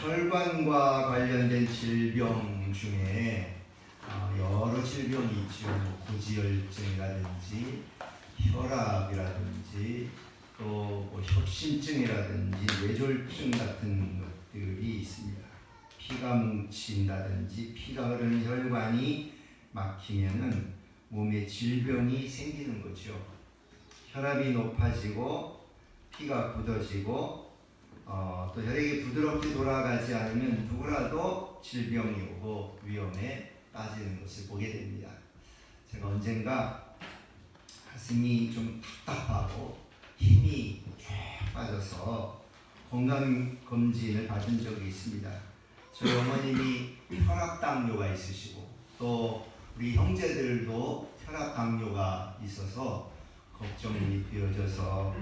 혈관과 관련된 질병 중에 여러 질병이 있죠. 고지혈증이라든지 혈압이라든지 또 협심증이라든지 뇌졸중 같은 것들이 있습니다. 피가 뭉친다든지 피가 흐르는 혈관이 막히면은 몸에 질병이 생기는 거죠. 혈압이 높아지고 피가 굳어지고 또 혈액이 부드럽게 돌아가지 않으면 누구라도 질병이 오고 위험에 빠지는 것을 보게 됩니다. 제가 언젠가 가슴이 좀 답답하고 힘이 쫙 빠져서 건강검진을 받은 적이 있습니다. 저희 어머님이 혈압당뇨가 있으시고 또 우리 형제들도 혈압당뇨가 있어서 걱정이 되어져서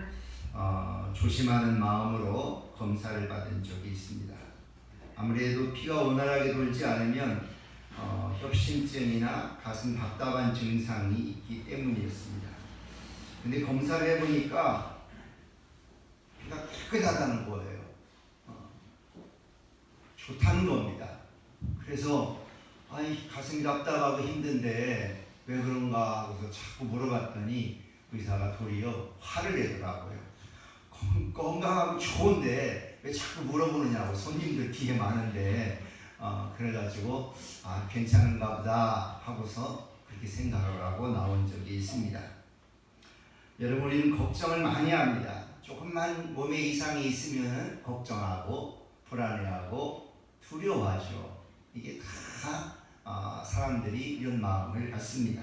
조심하는 마음으로 검사를 받은 적이 있습니다. 아무래도 피가 원활하게 돌지 않으면 협심증이나 가슴 답답한 증상이 있기 때문이었습니다. 근데 검사를 해보니까 피가 깨끗하다는 거예요. 좋다는 겁니다. 그래서 가슴이 답답하고 힘든데 왜 그런가 하고서 자꾸 물어봤더니 의사가 도리어 화를 내더라고요. 건강하고 좋은데 왜 자꾸 물어보느냐고, 손님들 되게 많은데 그래가지고 괜찮은가 보다 하고서 그렇게 생각을 하고 나온 적이 있습니다. 여러분, 우리는 걱정을 많이 합니다. 조금만 몸에 이상이 있으면 걱정하고 불안해하고 두려워하죠. 이게 다 사람들이 이런 마음을 갖습니다.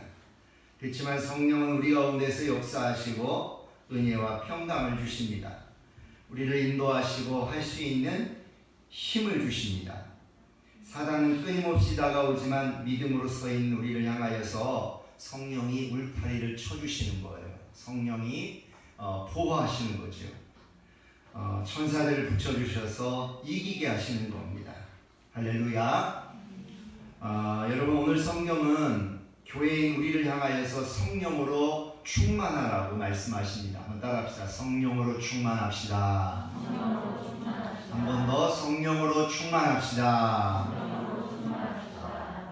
그렇지만 성령은 우리 가운데서 역사하시고 은혜와 평강을 주십니다. 우리를 인도하시고 할 수 있는 힘을 주십니다. 사단은 끊임없이 다가오지만 믿음으로 서 있는 우리를 향하여서 성령이 울타리를 쳐주시는 거예요. 성령이 보호하시는 거죠. 천사들을 붙여주셔서 이기게 하시는 겁니다. 할렐루야. 여러분, 오늘 성경은 교회인 우리를 향하여서 성령으로 충만하라고 말씀하십니다. 한번 따라합시다. 성령으로 충만합시다. 한 번 더 성령으로 충만합시다.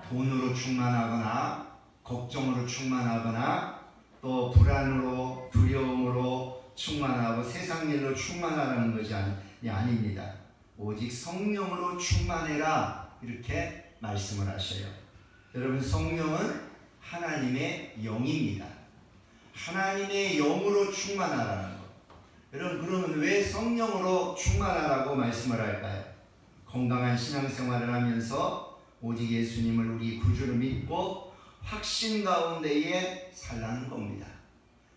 돈으로 충만하거나 걱정으로 충만하거나 또 불안으로 두려움으로 충만하고 세상 일로 충만하라는 것이 아닙니다. 오직 성령으로 충만해라, 이렇게 말씀을 하셔요. 여러분, 성령은 하나님의 영입니다. 하나님의 영으로 충만하라는 것. 여러분, 그러면 왜 성령으로 충만하라고 말씀을 할까요? 건강한 신앙생활을 하면서 오직 예수님을 우리 구주로 믿고 확신 가운데에 살라는 겁니다.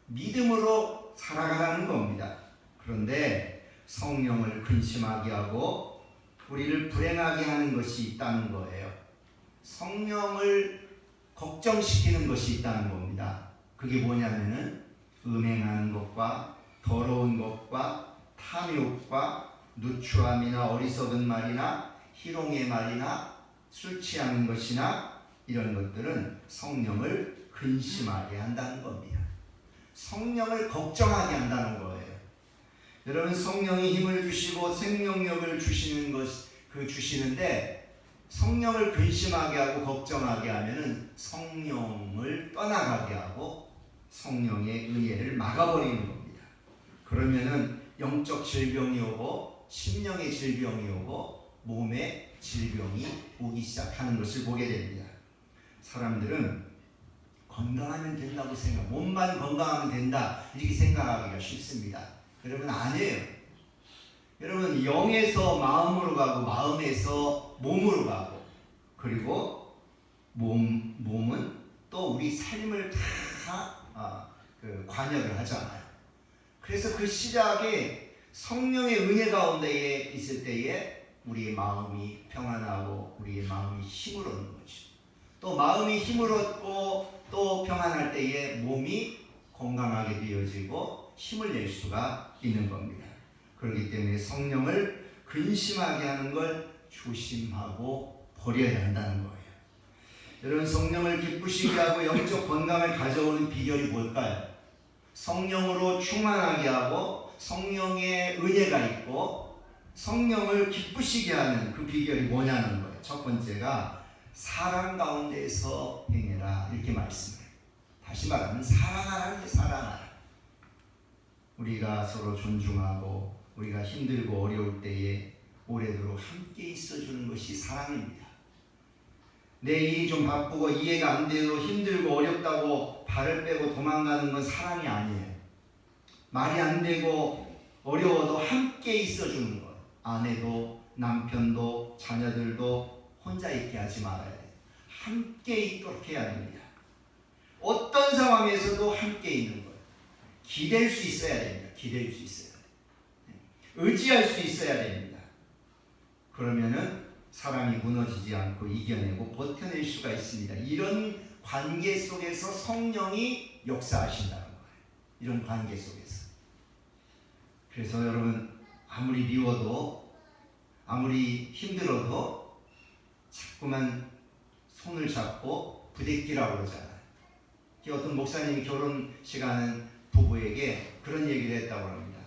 믿음으로 살아가라는 겁니다. 그런데 성령을 근심하게 하고 우리를 불행하게 하는 것이 있다는 거예요. 성령을 걱정시키는 것이 있다는 겁니다. 그게 뭐냐면은 음행하는 것과 더러운 것과 탐욕과 누추함이나 어리석은 말이나 희롱의 말이나 술 취하는 것이나 이런 것들은 성령을 근심하게 한다는 겁니다. 성령을 걱정하게 한다는 거예요. 여러분, 성령이 힘을 주시고 생명력을 주시는데 성령을 근심하게 하고 걱정하게 하면은 성령을 떠나가게 하고 성령의 은혜를 막아버리는 겁니다. 그러면은 영적 질병이 오고 심령의 질병이 오고 몸의 질병이 오기 시작하는 것을 보게 됩니다. 사람들은 건강하면 된다고 몸만 건강하면 된다, 이렇게 생각하기가 쉽습니다. 여러분, 아니에요. 여러분, 영에서 마음으로 가고 마음에서 몸으로 가고, 그리고 몸은 또 우리 삶을 다 관여를 하잖아요. 그래서 그 시작에 성령의 은혜 가운데에 있을 때에 우리의 마음이 평안하고 우리의 마음이 힘을 얻는 거죠. 또 마음이 힘을 얻고 또 평안할 때에 몸이 건강하게 되어지고 힘을 낼 수가 있는 겁니다. 그렇기 때문에 성령을 근심하게 하는 걸 조심하고 버려야 한다는 거예요. 여러분, 성령을 기쁘시게 하고 영적 건강을 가져오는 비결이 뭘까요? 성령으로 충만하게 하고 성령의 은혜가 있고 성령을 기쁘시게 하는 그 비결이 뭐냐는 거예요. 첫 번째가 사랑 가운데서 행해라 이렇게 말씀해요. 다시 말하면 사랑하라는 게 사랑하라. 우리가 서로 존중하고 우리가 힘들고 어려울 때에 오래도록 함께 있어주는 것이 사랑입니다. 내 일이 좀 바쁘고 이해가 안 돼도 힘들고 어렵다고 발을 빼고 도망가는 건 사랑이 아니에요. 말이 안 되고 어려워도 함께 있어주는 것. 아내도 남편도 자녀들도 혼자 있게 하지 말아야 돼요. 함께 있도록 해야 됩니다. 어떤 상황에서도 함께 있는 거예요. 기댈 수 있어야 됩니다. 기댈 수 있어야 돼요. 의지할 수 있어야 됩니다. 그러면은 사람이 무너지지 않고 이겨내고 버텨낼 수가 있습니다. 이런 관계 속에서 성령이 역사하신다는 거예요. 이런 관계 속에서. 그래서 여러분 아무리 미워도 아무리 힘들어도 자꾸만 손을 잡고 부대끼라고 그러잖아요. 어떤 목사님이 결혼식하는 부부에게 그런 얘기를 했다고 합니다.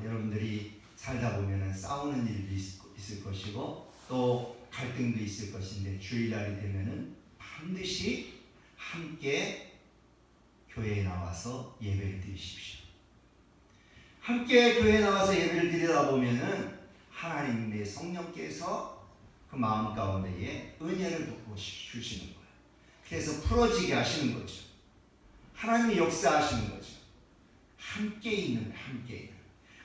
여러분들이 살다 보면 싸우는 일도 있을 것이고 또 갈등도 있을 것인데 주일날이 되면은 반드시 함께 교회에 나와서 예배를 드리십시오. 함께 교회에 나와서 예배를 드리다 보면은 하나님의 성령께서 그 마음 가운데에 은혜를 주시는 거예요. 그래서 풀어지게 하시는 거죠. 하나님이 역사하시는 거죠. 함께 있는, 함께 있는.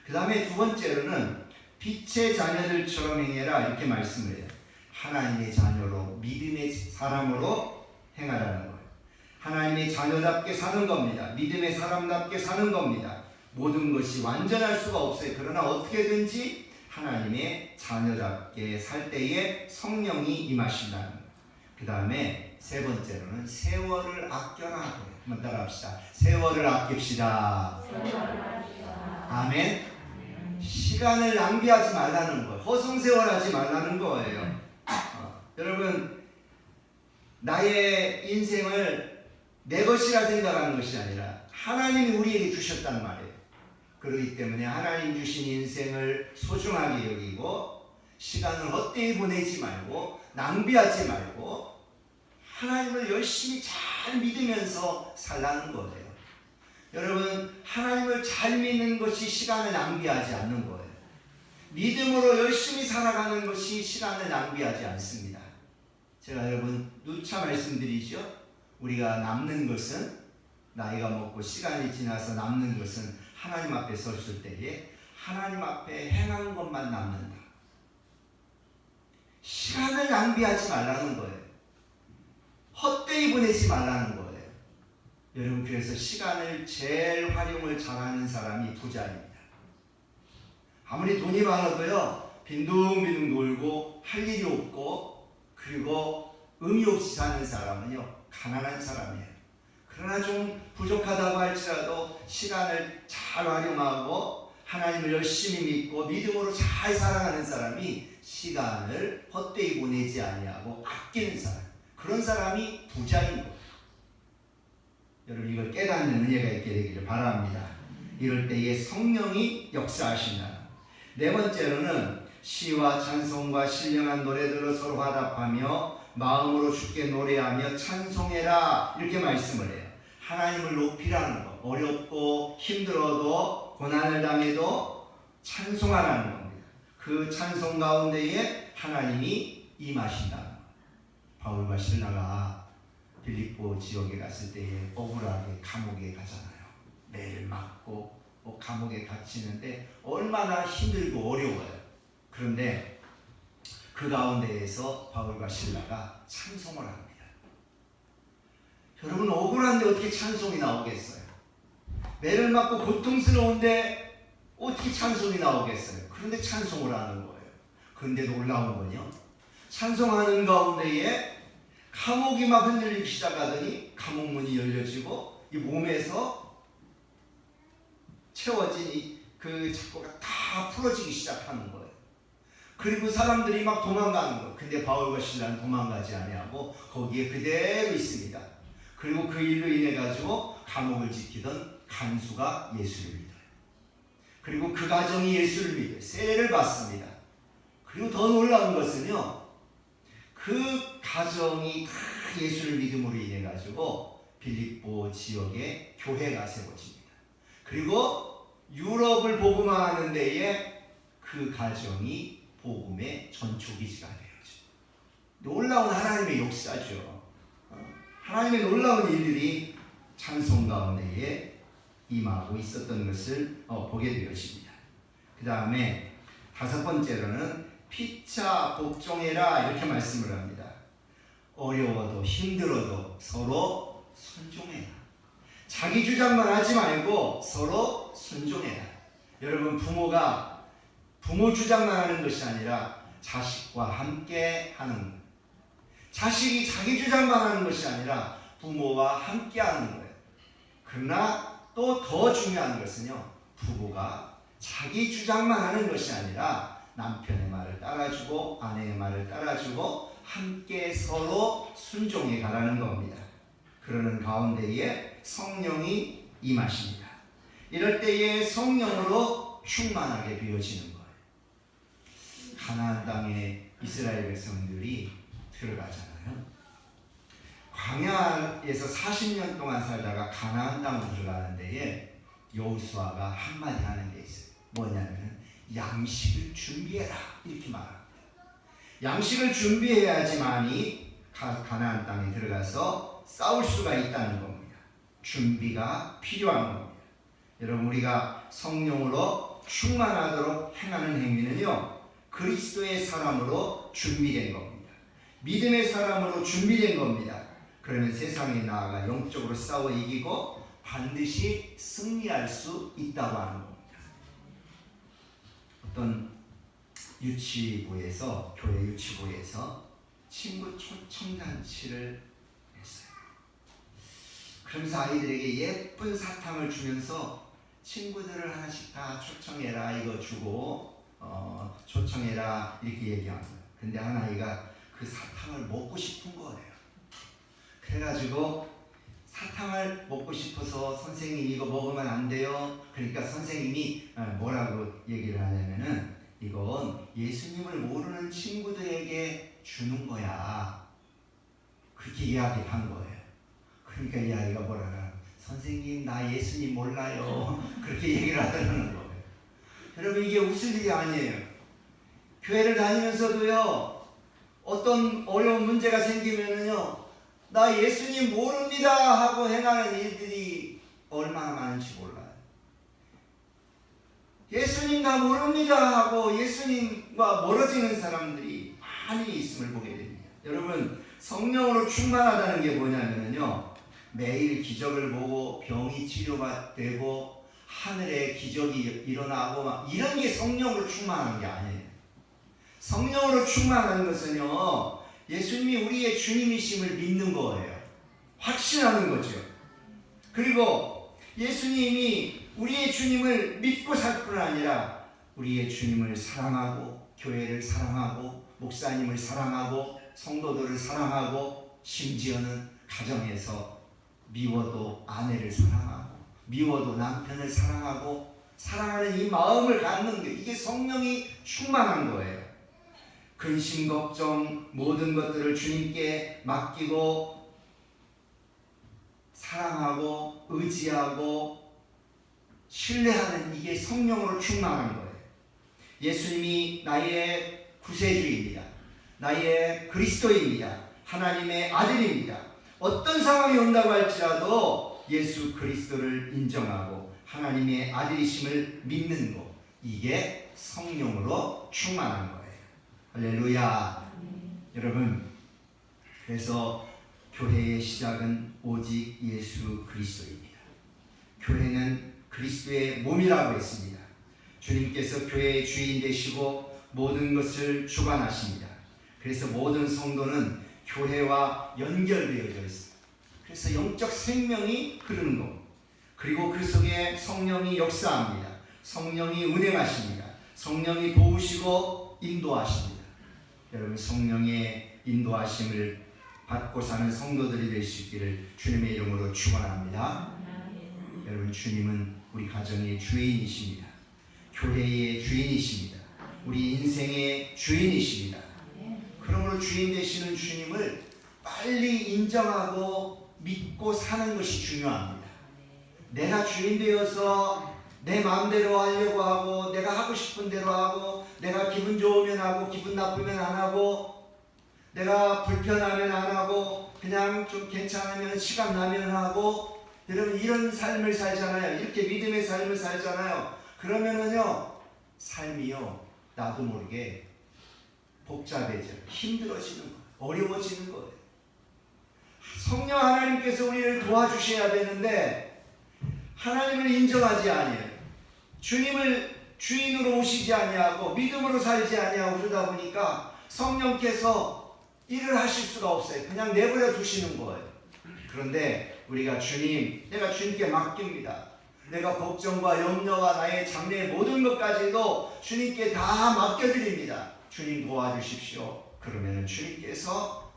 그 다음에 두 번째로는 빛의 자녀들처럼 행해라 이렇게 말씀을 해요. 하나님의 자녀로 믿음의 사람으로 행하라는 거예요. 하나님의 자녀답게 사는 겁니다. 믿음의 사람답게 사는 겁니다. 모든 것이 완전할 수가 없어요. 그러나 어떻게든지 하나님의 자녀답게 살 때에 성령이 임하신다는 거예요. 그 다음에 세 번째로는 세월을 아껴라. 한번 따라합시다. 세월을 아낍시다. 아멘. 시간을 낭비하지 말라는 거예요. 허송세월하지 말라는 거예요. 여러분 나의 인생을 내 것이라 생각하는 것이 아니라 하나님이 우리에게 주셨단 말이에요. 그렇기 때문에 하나님 주신 인생을 소중하게 여기고 시간을 헛되이 보내지 말고 낭비하지 말고 하나님을 열심히 잘 믿으면서 살라는 거예요. 여러분 하나님을 잘 믿는 것이 시간을 낭비하지 않는 거예요. 믿음으로 열심히 살아가는 것이 시간을 낭비하지 않습니다. 제가 여러분 누차 말씀드리죠. 우리가 남는 것은 나이가 먹고 시간이 지나서 남는 것은 하나님 앞에 섰을 때에 하나님 앞에 행한 것만 남는다. 시간을 낭비하지 말라는 거예요. 헛되이 보내지 말라는 거예요. 여러분 그래서 시간을 제일 활용을 잘하는 사람이 부자입니다. 아무리 돈이 많아도요 빈둥빈둥 놀고 할 일이 없고 그리고 의미 없이 사는 사람은요 가난한 사람이에요. 그러나 좀 부족하다고 할지라도 시간을 잘 활용하고 하나님을 열심히 믿고 믿음으로 잘 살아가는 사람이 시간을 헛되이 보내지 아니하고 아끼는 사람, 그런 사람이 부자인 거예요. 여러분 이걸 깨닫는 은혜가 있게 되기를 바랍니다. 이럴 때에 성령이 역사하신다. 네 번째로는 시와 찬송과 신령한 노래들로 서로 화답하며 마음으로 주께 노래하며 찬송해라 이렇게 말씀을 해요. 하나님을 높이라는 거. 어렵고 힘들어도 고난을 당해도 찬송하라는 겁니다. 그 찬송 가운데에 하나님이 임하신다는 거예요. 바울과 실라가 빌립보 지역에 갔을 때에 억울하게 감옥에 가잖아요. 매를 맞고 감옥에 갇히는데 얼마나 힘들고 어려워요. 그런데 그 가운데에서 바울과 실라가 찬송을 합니다. 여러분 억울한데 어떻게 찬송이 나오겠어요? 매를 맞고 고통스러운데 어떻게 찬송이 나오겠어요? 그런데 찬송을 하는 거예요. 그런데 놀라운 건요, 찬송하는 가운데에 감옥이 막 흔들리기 시작하더니 감옥 문이 열려지고 이 몸에서 채워진 그 착고가 다 풀어지기 시작하는 거예요. 그리고 사람들이 막 도망가는 거예요. 근데 바울과 실라는 도망가지 아니하고 거기에 그대로 있습니다. 그리고 그 일로 인해 가지고 감옥을 지키던 간수가 예수를 믿어요. 그리고 그 가정이 예수를 믿어 세례를 받습니다. 그리고 더 놀라운 것은요, 그 가정이 다 예수를 믿음으로 인해 가지고 빌립보 지역에 교회가 세워집니다. 그리고 유럽을 복음화하는 데에 그 가정이 복음의 전초기지가 되어죠. 놀라운 하나님의 역사죠. 하나님의 놀라운 일들이 찬송 가운데에 임하고 있었던 것을 보게 되었습니다. 그 다음에 다섯 번째로는 피차 복종해라 이렇게 말씀을 합니다. 어려워도 힘들어도 서로 순종해라. 자기 주장만 하지 말고 서로 순종해라. 여러분, 부모가 부모 주장만 하는 것이 아니라 자식과 함께 하는 거예요. 자식이 자기 주장만 하는 것이 아니라 부모와 함께 하는 거예요. 그러나 또 더 중요한 것은요, 부부가 자기 주장만 하는 것이 아니라 남편의 말을 따라주고 아내의 말을 따라주고 함께 서로 순종해 가라는 겁니다. 그러는 가운데에 성령이 임하십니다. 이럴 때에 성령으로 충만하게 되어지는 거예요. 가나안 땅에 이스라엘 백성들이 들어가잖아요. 광야에서 40년 동안 살다가 가나안 땅으로 들어가는 데에 여호수아가 한마디 하는 게 있어요. 뭐냐면 양식을 준비해라 이렇게 말합니다. 양식을 준비해야지만이 가나안 땅에 들어가서 싸울 수가 있다는 겁니다. 준비가 필요한 겁니다. 여러분, 우리가 성령으로 충만하도록 행하는 행위는요, 그리스도의 사람으로 준비된 겁니다. 믿음의 사람으로 준비된 겁니다. 그러면 세상에 나아가 영적으로 싸워 이기고 반드시 승리할 수 있다고 하는 겁니다. 어떤 유치부에서, 교회 유치부에서 친구 초청잔치를 했어요. 그러면서 아이들에게 예쁜 사탕을 주면서 친구들을 하나씩 다 초청해라 이거 주고 초청해라 이렇게 얘기한 거예요. 근데 한 아이가 그 사탕을 먹고 싶은 거예요. 그래가지고 사탕을 먹고 싶어서 선생님 이거 먹으면 안 돼요. 그러니까 선생님이 뭐라고 얘기를 하냐면은 이건 예수님을 모르는 친구들에게 주는 거야. 그렇게 이야기한 거예요. 그러니까 이 아이가 뭐라나 선생님 나 예수님 몰라요. 그렇게 얘기를 하더라는 거예요. 여러분, 이게 웃을 일이 아니에요. 교회를 다니면서도요, 어떤 어려운 문제가 생기면은요, 나 예수님 모릅니다 하고 행하는 일들이 얼마나 많은지 몰라요. 예수님 다 모릅니다 하고 예수님과 멀어지는 사람들이 많이 있음을 보게 됩니다. 여러분, 성령으로 충만하다는 게 뭐냐면요, 매일 기적을 보고 병이 치료되고 하늘에 기적이 일어나고 막 이런 게 성령으로 충만한 게 아니에요. 성령으로 충만한 것은요, 예수님이 우리의 주님이심을 믿는 거예요. 확신하는 거죠. 그리고 예수님이 우리의 주님을 믿고 살 뿐 아니라 우리의 주님을 사랑하고 교회를 사랑하고 목사님을 사랑하고 성도들을 사랑하고 심지어는 가정에서 미워도 아내를 사랑하고 미워도 남편을 사랑하고 사랑하는 이 마음을 갖는 게 이게 성령이 충만한 거예요. 근심 걱정 모든 것들을 주님께 맡기고 사랑하고 의지하고 신뢰하는 이게 성령으로 충만한 거예요. 예수님이 나의 구세주입니다. 나의 그리스도입니다. 하나님의 아들입니다. 어떤 상황이 온다고 할지라도 예수 그리스도를 인정하고 하나님의 아들이심을 믿는 것, 이게 성령으로 충만한 거예요. 할렐루야. 여러분, 그래서 교회의 시작은 오직 예수 그리스도입니다. 교회는 그리스도의 몸이라고 했습니다. 주님께서 교회의 주인 되시고 모든 것을 주관하십니다. 그래서 모든 성도는 교회와 연결되어져 있습니다. 그래서 영적 생명이 흐르는 겁니다. 그리고 그 속에 성령이 역사합니다. 성령이 운행하십니다. 성령이 도우시고 인도하십니다. 여러분, 성령의 인도하심을 받고 사는 성도들이 될 수 있기를 주님의 이름으로 축원합니다. 여러분, 주님은 우리 가정의 주인이십니다. 교회의 주인이십니다. 우리 인생의 주인이십니다. 그러므로 주인 되시는 주님을 빨리 인정하고 믿고 사는 것이 중요합니다. 내가 주인 되어서 내 마음대로 하려고 하고 내가 하고 싶은 대로 하고 내가 기분 좋으면 하고 기분 나쁘면 안 하고 내가 불편하면 안 하고 그냥 좀 괜찮으면 시간 나면 하고 여러분 이런 삶을 살잖아요. 이렇게 믿음의 삶을 살잖아요. 그러면은요 삶이요 나도 모르게 복잡해져 힘들어지는 거예요. 어려워지는 거예요. 성령 하나님께서 우리를 도와주셔야 되는데 하나님을 인정하지 아니해요. 주님을 주인으로 오시지 아니하고 믿음으로 살지 아니하고 그러다 보니까 성령께서 일을 하실 수가 없어요. 그냥 내버려 두시는 거예요. 그런데 우리가 주님, 내가 주님께 맡깁니다. 내가 걱정과 염려와 나의 장래의 모든 것까지도 주님께 다 맡겨드립니다. 주님 도와주십시오. 그러면 주님께서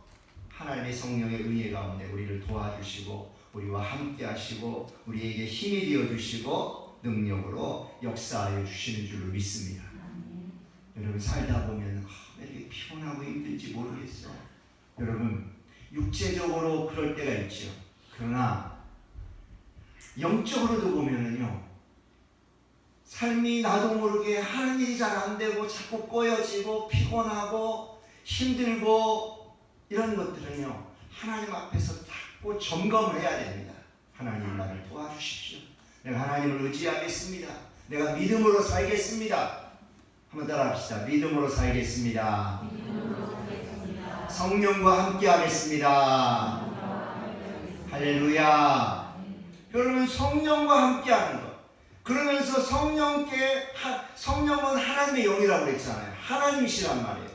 하나님의 성령의 은혜 가운데 우리를 도와주시고 우리와 함께 하시고 우리에게 힘이 되어주시고 능력으로 역사하여 주시는 줄로 믿습니다. 여러분 살다 보면 왜 이렇게 피곤하고 힘든지 모르겠어. 여러분 육체적으로 그럴 때가 있죠. 그러나 영적으로도 보면은요 삶이 나도 모르게 하는 일이 잘 안 되고 자꾸 꼬여지고 피곤하고 힘들고 이런 것들은요 하나님 앞에서 자꾸 점검을 해야 됩니다. 하나님 나를 도와주십시오. 내가 하나님을 의지하겠습니다. 내가 믿음으로 살겠습니다. 한번 따라합시다. 믿음으로 살겠습니다. 성령과 함께 하겠습니다. 할렐루야. 여러분 성령과 함께 하는 것. 그러면서 성령은 하나님의 영이라고 그랬잖아요. 하나님이시란 말이에요.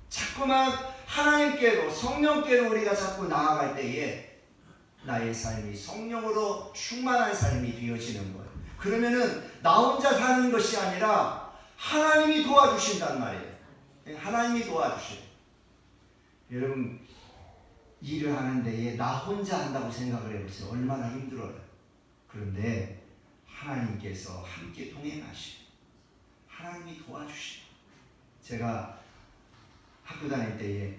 자꾸만 하나님께로 성령께로 우리가 자꾸 나아갈 때에 나의 삶이 성령으로 충만한 삶이 되어지는 거예요. 그러면은 나 혼자 사는 것이 아니라 하나님이 도와주신단 말이에요. 하나님이 도와주셔요. 여러분 일을 하는 데에 나 혼자 한다고 생각을 해보세요. 얼마나 힘들어요. 그런데 하나님께서 함께 동행하시고 하나님이 도와주시고 제가 학교 다닐 때에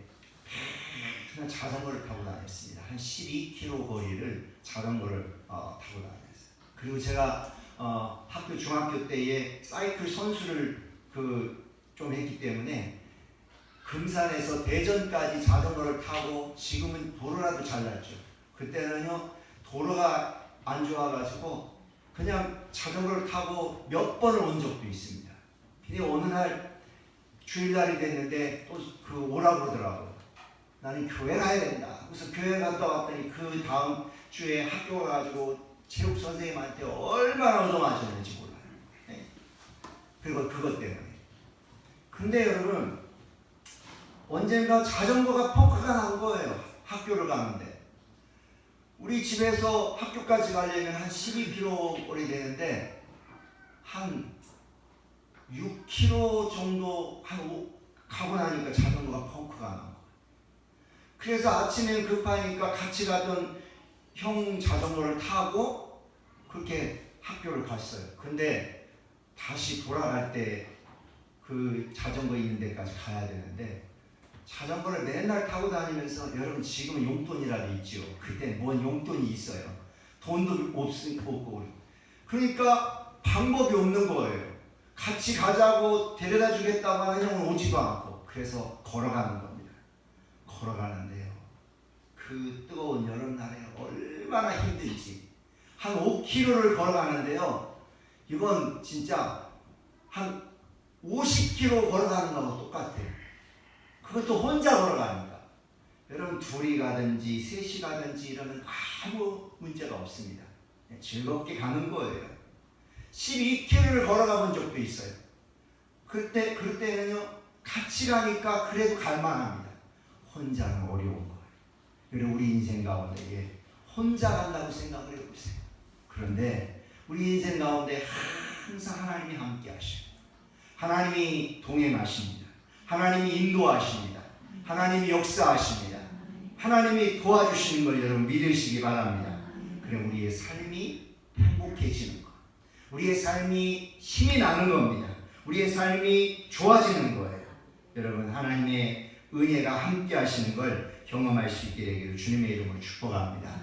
그냥 자전거를 타고 다녔습니다. 한 12km 거리를 자전거를 타고 다녔어요. 그리고 제가 학교 중학교 때에 사이클 선수를 좀 했기 때문에 금산에서 대전까지 자전거를 타고 지금은 도로라도 잘 났죠. 그때는요 도로가 안 좋아가지고 그냥 자전거를 타고 몇 번을 온 적도 있습니다. 근데 어느 날 주일날이 됐는데 또 오라고 그러더라고요. 나는 교회 가야 된다. 그래서 교회 갔다 왔더니 그 다음 주에 학교 가가지고 체육 선생님한테 얼마나 얻어맞았는지 몰라요. 네. 그리고 그것 때문에. 근데 여러분 언젠가 자전거가 펑크가 난 거예요. 학교를 가는데. 우리 집에서 학교까지 가려면 한 12km 거리 되는데 한 6km 정도 가고 나니까 자전거가 펑크가 난 거예요. 그래서 아침에 급하니까 같이 가던 형 자전거를 타고 그렇게 학교를 갔어요. 근데 다시 돌아갈 때 그 자전거 있는 데까지 가야 되는데 자전거를 맨날 타고 다니면서 여러분 지금은 용돈이라도 있죠. 그때 뭔 용돈이 있어요. 돈도 없고 그러니까 방법이 없는 거예요. 같이 가자고 데려다 주겠다고 하는 형은 오지도 않고 그래서 걸어가는 겁니다. 걸어가는데요. 그 뜨거운 여름날에 얼마나 힘든지 한 5km를 걸어가는데요. 이건 진짜 한 50km 걸어가는 거하고 똑같아요. 그것도 혼자 걸어가니까. 여러분 둘이 가든지 셋이 가든지 이러면 아무 문제가 없습니다. 즐겁게 가는 거예요. 12km를 걸어가 본 적도 있어요. 그때는요 같이 가니까 그래도 갈만합니다. 혼자는 어려운 거예요. 여러분 우리 인생 가운데 혼자 간다고 생각을 해보세요. 그런데 우리 인생 가운데 항상 하나님이 함께 하시고 하나님이 동행하십니다. 하나님이 인도하십니다. 하나님이 역사하십니다. 하나님이 도와주시는 걸 여러분 믿으시기 바랍니다. 그럼 우리의 삶이 행복해지는 것, 우리의 삶이 힘이 나는 겁니다. 우리의 삶이 좋아지는 거예요. 여러분, 하나님의 은혜가 함께 하시는 걸 경험할 수 있게 되기를 주님의 이름으로 축복합니다.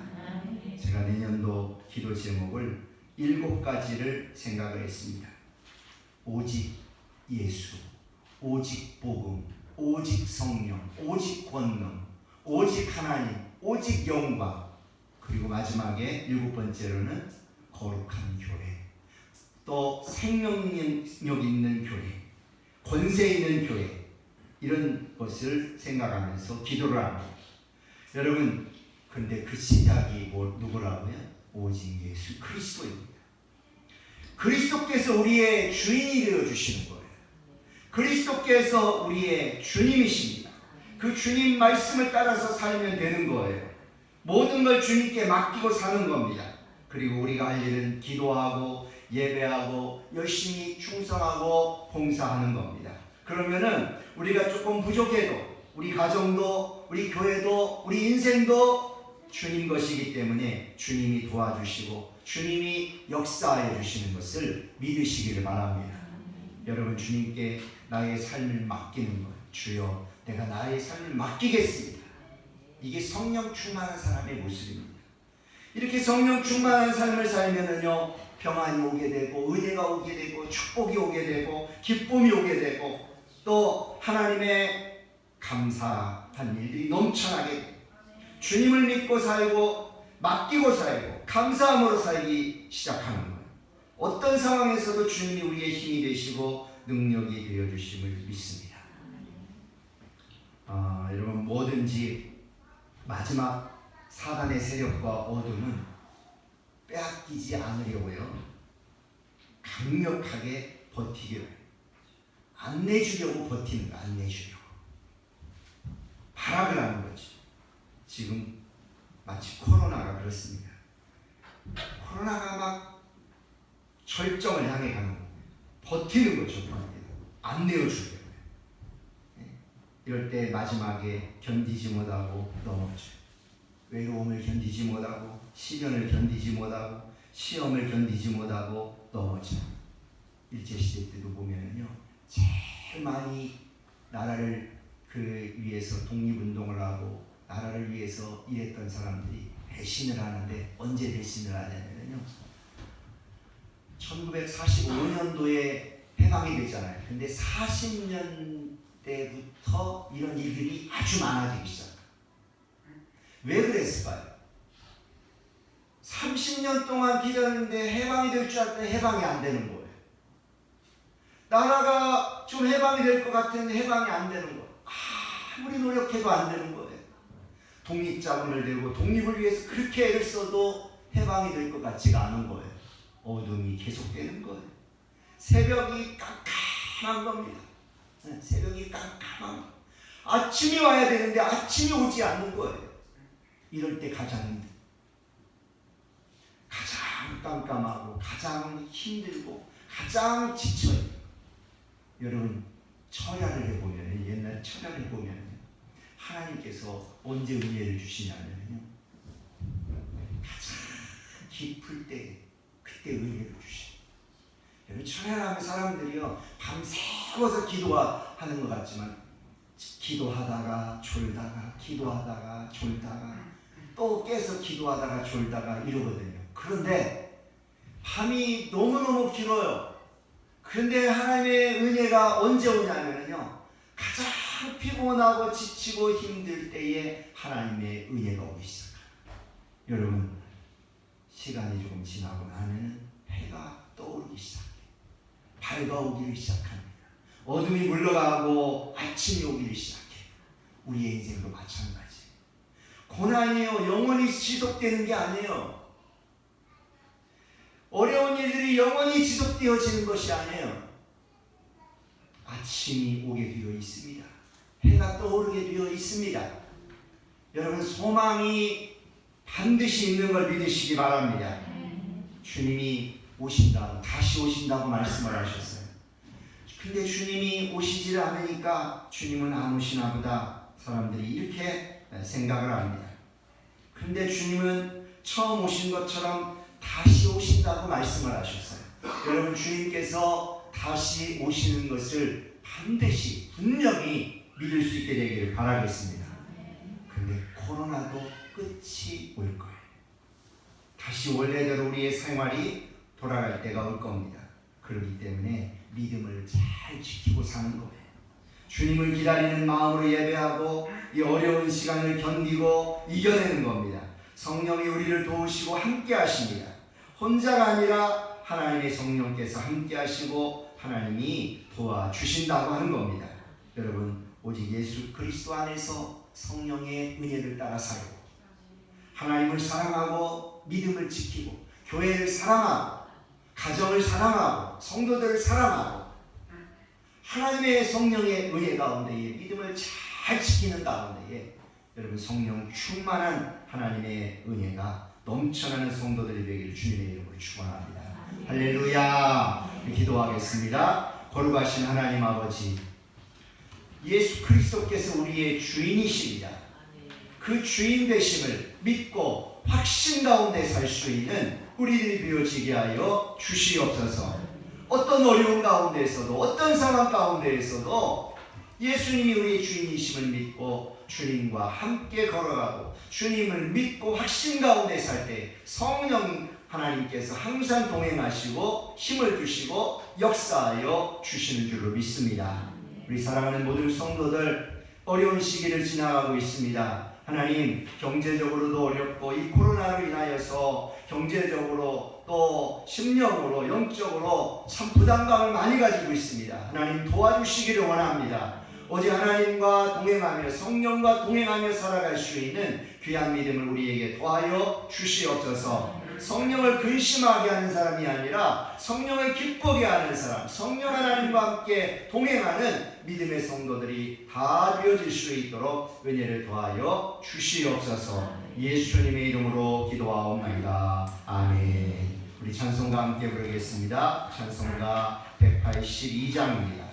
제가 내년도 기도 제목을 7가지를 생각을 했습니다. 오직 예수, 오직 복음, 오직 성령, 오직 권능, 오직 하나님, 오직 영광, 그리고 마지막에 7번째로는 거룩한 교회, 또 생명력 있는 교회, 권세 있는 교회, 이런 것을 생각하면서 기도를 합니다. 여러분, 근데 그 시작이 누구라고요? 오직 예수 그리스도입니다. 그리스도께서 우리의 주인이 되어주시는 거예요. 그리스도께서 우리의 주님이십니다. 그 주님 말씀을 따라서 살면 되는 거예요. 모든 걸 주님께 맡기고 사는 겁니다. 그리고 우리가 할 일은 기도하고 예배하고 열심히 충성하고 봉사하는 겁니다. 그러면은 우리가 조금 부족해도 우리 가정도 우리 교회도 우리 인생도 주님 것이기 때문에 주님이 도와주시고 주님이 역사하여 주시는 것을 믿으시기를 바랍니다. 여러분, 주님께 나의 삶을 맡기는 것, 주여 내가 나의 삶을 맡기겠습니다. 이게 성령 충만한 사람의 모습입니다. 이렇게 성령 충만한 삶을 살면은요, 평안이 오게 되고 은혜가 오게 되고 축복이 오게 되고 기쁨이 오게 되고 또 하나님의 감사한 일들이 넘쳐나게 되고 주님을 믿고 살고 맡기고 살고 감사함으로 살기 시작하는 거예요. 어떤 상황에서도 주님이 우리의 힘이 되시고 능력이 되어주심을 믿습니다. 여러분, 뭐든지 마지막 사단의 세력과 어둠은 빼앗기지 않으려고요, 강력하게 버티기를, 안 내주려고 버티는 거, 안 내주려고 발악을 하는 거죠. 지금 마치 코로나가 그렇습니다. 코로나가 막 절정을 향해 가는 거예요. 버티는 거죠. 안 내어주려고. 이럴 때 마지막에 견디지 못하고 넘어져요. 외로움을 견디지 못하고 시련을 견디지 못하고 시험을 견디지 못하고 넘어져요. 일제시대 때도 보면은요, 제일 많이 나라를 위해서 독립운동을 하고 나라를 위해서 일했던 사람들이 배신을 하는데, 언제 배신을 하냐면요, 1945년도에 해방이 되잖아요. 근데 40년대부터 이런 일들이 아주 많아지기 시작해요. 왜 그랬을까요? 30년 동안 기다렸는데 해방이 될 줄 알았더니 해방이 안 되는 거예요. 나라가 좀 해방이 될 것 같은데 해방이 안 되는 거예요. 아무리 노력해도 안 되는 거예요. 독립자금을 내고 독립을 위해서 그렇게 애를 써도 해방이 될 것 같지가 않은 거예요. 어둠이 계속되는 거예요. 새벽이 깜깜한 겁니다. 새벽이 깜깜한 거예요. 아침이 와야 되는데 아침이 오지 않는 거예요. 이럴 때 가장 깜깜하고 가장 힘들고 가장 지쳐요. 여러분, 철야를 해보면, 옛날 철야를 해보면 하나님께서 언제 은혜를 주시냐면요, 가장 깊을 때 그때 은혜를 주시죠. 여러분, 철야를 하면 사람들이요, 밤새워서 기도하는 것 같지만 기도하다가 졸다가 기도하다가 졸다가 또 깨서 기도하다가 졸다가 이러거든요. 그런데 밤이 너무너무 길어요. 그런데 하나님의 은혜가 언제 오냐면요, 가장 피곤하고 지치고 힘들 때에 하나님의 은혜가 오기 시작합니다. 여러분, 시간이 조금 지나고 나면 해가 떠오르기 시작해요. 밝아오기를 시작합니다. 어둠이 물러가고 아침이 오기를 시작해요. 우리의 인생도 마찬가지예요. 고난이요, 영원히 지속되는 게 아니에요. 어려운 일들이 영원히 지속되어지는 것이 아니에요. 아침이 오게 되어 있습니다. 해가 떠오르게 되어 있습니다. 여러분, 소망이 반드시 있는 걸 믿으시기 바랍니다. 주님이 오신다고, 다시 오신다고 말씀을 하셨어요. 근데 주님이 오시지를 않으니까 주님은 안 오시나 보다 사람들이 이렇게 생각을 합니다. 그런데 주님은 처음 오신 것처럼 다시 오신다고 말씀을 하셨어요. 여러분, 주님께서 다시 오시는 것을 반드시 분명히 믿을 수 있게 되기를 바라겠습니다. 근데 코로나도 끝이 올 거예요. 다시 원래대로 우리의 생활이 돌아갈 때가 올 겁니다. 그렇기 때문에 믿음을 잘 지키고 사는 거예요. 주님을 기다리는 마음으로 예배하고 이 어려운 시간을 견디고 이겨내는 겁니다. 성령이 우리를 도우시고 함께 하십니다. 혼자가 아니라 하나님의 성령께서 함께 하시고 하나님이 도와주신다고 하는 겁니다. 여러분, 오직 예수 그리스도 안에서 성령의 은혜를 따라 살고 하나님을 사랑하고 믿음을 지키고 교회를 사랑하고 가정을 사랑하고 성도들을 사랑하고 하나님의 성령의 은혜 가운데에 믿음을 잘 지키는 가운데에 여러분 성령 충만한 하나님의 은혜가 넘쳐나는 성도들이 되기를 주님의 이름으로 축원합니다. 할렐루야. 기도하겠습니다. 거룩하신 하나님 아버지, 예수 그리스도께서 우리의 주인이십니다. 그 주인 되심을 믿고 확신 가운데 살 수 있는 우리들이 되어지게 하여 주시옵소서. 어떤 어려운 가운데에서도 어떤 상황 가운데에서도 예수님이 우리의 주인이심을 믿고 주님과 함께 걸어가고 주님을 믿고 확신 가운데 살 때 성령 하나님께서 항상 동행하시고 힘을 주시고 역사하여 주시는 줄로 믿습니다. 우리 사랑하는 모든 성도들 어려운 시기를 지나가고 있습니다. 하나님, 경제적으로도 어렵고 이 코로나로 인하여서 경제적으로 또 심령으로 영적으로 참 부담감을 많이 가지고 있습니다. 하나님 도와주시기를 원합니다. 오직 하나님과 동행하며 성령과 동행하며 살아갈 수 있는 귀한 믿음을 우리에게 더하여 주시옵소서. 성령을 근심하게 하는 사람이 아니라 성령을 기쁘게 하는 사람, 성령 하나님과 함께 동행하는 믿음의 성도들이 다 되어질 수 있도록 은혜를 더하여 주시옵소서. 예수님의 이름으로 기도하옵나이다. 아멘. 우리 찬송가 함께 부르겠습니다. 찬송가 182장입니다.